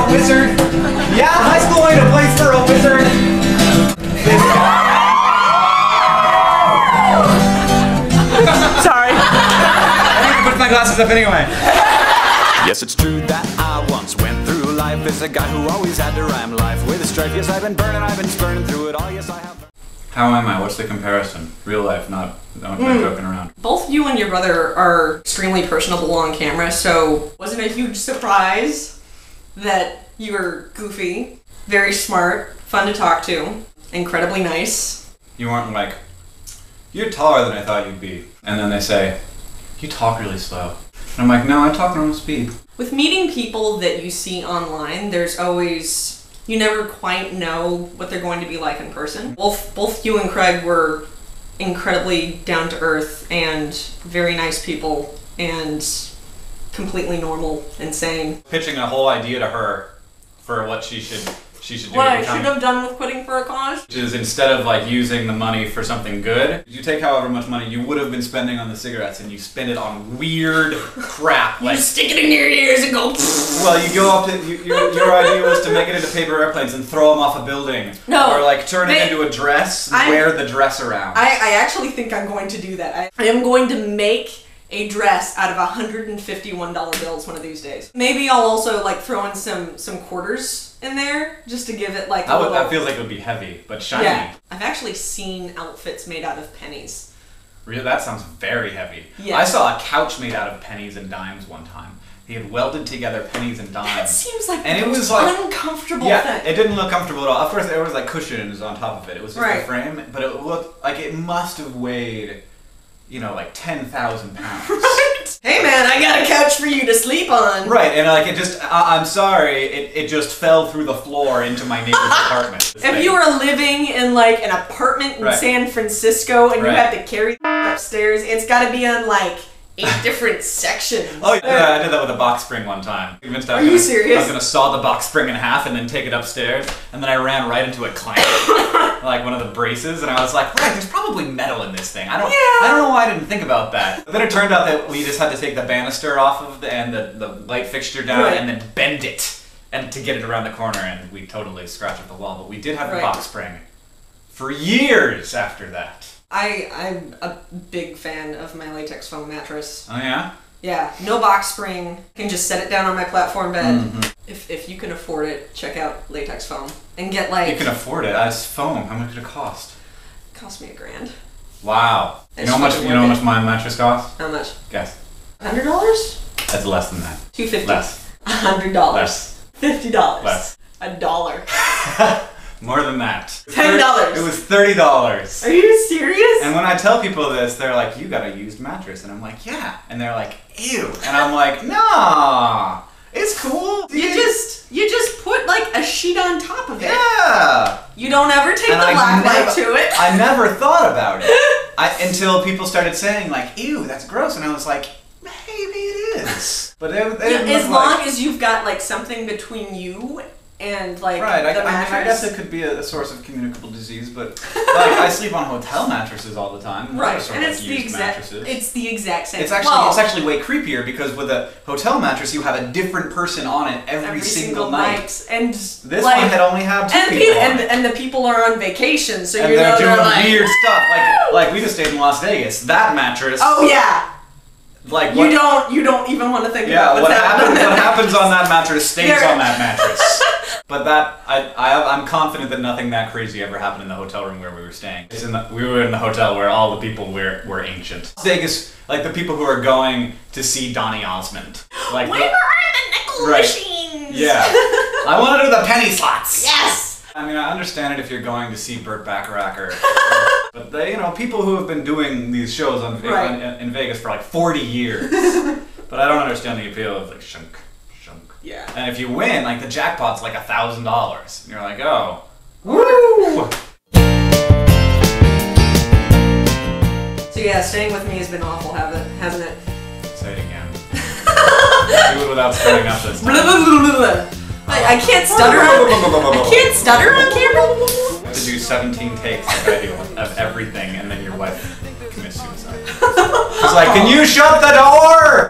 a wizard? Yeah, high school ain't a place for a wizard. Sorry. I need to put my glasses up anyway. Yes, it's true that I once went through life as a guy who always had to rhyme life with a strife. Yes, I've been spurning through it all. Yes, I have. How am I? What's the comparison? Real life, not joking around. Both you and your brother are extremely personable on camera, so wasn't a huge surprise that you were goofy, very smart, fun to talk to, incredibly nice. You weren't like, you're taller than I thought you'd be. And then they say, you talk really slow. And I'm like, no, I talk normal speed. With meeting people that you see online, there's always, you never quite know what they're going to be like in person. Both you and Craig were incredibly down to earth and very nice people and completely normal and sane. Pitching a whole idea to her for what she should do. What I should have done with quitting for a cause? Which is, instead of like using the money for something good, you take however much money you would have been spending on the cigarettes and you spend it on weird crap. Like, you stick it in your ears and go. Well, you go up to your idea was to make it into paper airplanes and throw them off a building. No. Or like turn it into a dress, wear the dress around. I actually think I'm going to do that. I am going to make a dress out of $151 bills one of these days. Maybe I'll also like throw in some quarters in there just to give it like a little... That feels like it would be heavy, but shiny. Yeah. I've actually seen outfits made out of pennies. Really? That sounds very heavy. Yeah. I saw a couch made out of pennies and dimes one time. He had welded together pennies and dimes. That seems like and the it was most like uncomfortable yeah, thing. It didn't look comfortable at all. Of course, there was like cushions on top of it. It was just right. a frame, but it looked like it must have weighed, you know, like 10,000 pounds. Right. Hey man, I got a couch for you to sleep on. Right, and like it just, I'm sorry, it just fell through the floor into my neighbor's apartment. If you were living in like an apartment in San Francisco and you had to carry upstairs, it's got to be on like 8 different sections. Oh yeah, I did that with a box spring one time. Are you serious? I was gonna saw the box spring in half and then take it upstairs, and then I ran right into a clamp, like one of the braces, and I was like, right, there's probably metal in this thing. I don't know why I didn't think about that. But then it turned out that we just had to take the banister off of and the light fixture down and then bend it and to get it around the corner, and we totally scratched up the wall. But we did have a box spring for years after that. I'm a big fan of my latex foam mattress. Oh yeah? Yeah, no box spring. I can just set it down on my platform bed. Mm-hmm. If you can afford it, check out latex foam and get like... You can afford it? It's foam. How much did it cost? It cost me $1,000. Wow. You know how much my mattress cost? How much? Guess. $100? That's less than that. $250. Less. $100. Less. $50. Less. $1. More than that. $10. It was $30. Are you serious? And when I tell people this, they're like, you got a used mattress. And I'm like, yeah. And they're like, ew. And I'm like, nah. It's cool. You just put like a sheet on top of it. Yeah. You don't ever take the black light to it. I never thought about it. Until people started saying like, ew, that's gross. And I was like, maybe it is. But as long as you've got like something between you and like the mattress. I guess it could be a source of communicable disease, but like I sleep on hotel mattresses all the time. Right, and it's the exact same. It's actually way creepier because with a hotel mattress you have a different person on it every single night. And this one had only had 2 people on it. And the people are on vacation, so and they're doing weird stuff. Like we just stayed in Las Vegas. That mattress. Oh yeah. Like you don't even want to think about what happens on that mattress stays on that mattress. But I'm confident that nothing that crazy ever happened in the hotel room where we were staying. We were in the hotel where all the people were ancient. Vegas, like the people who are going to see Donny Osmond. Like where are the nickel machines? Yeah. I want to do the penny slots. Yes. I mean, I understand it if you're going to see Burt Bacharach but people who have been doing these shows in Vegas for like 40 years. But I don't understand the appeal of like shunk. Yeah. And if you win, like the jackpot's like $1,000. And you're like, oh. Woo! So yeah, staying with me has been awful, hasn't it? Say it again. Do it without starting up this time. I can't stutter on camera? You have to do 17 takes like I do of everything, and then your wife commits suicide. She's like, can you shut the door?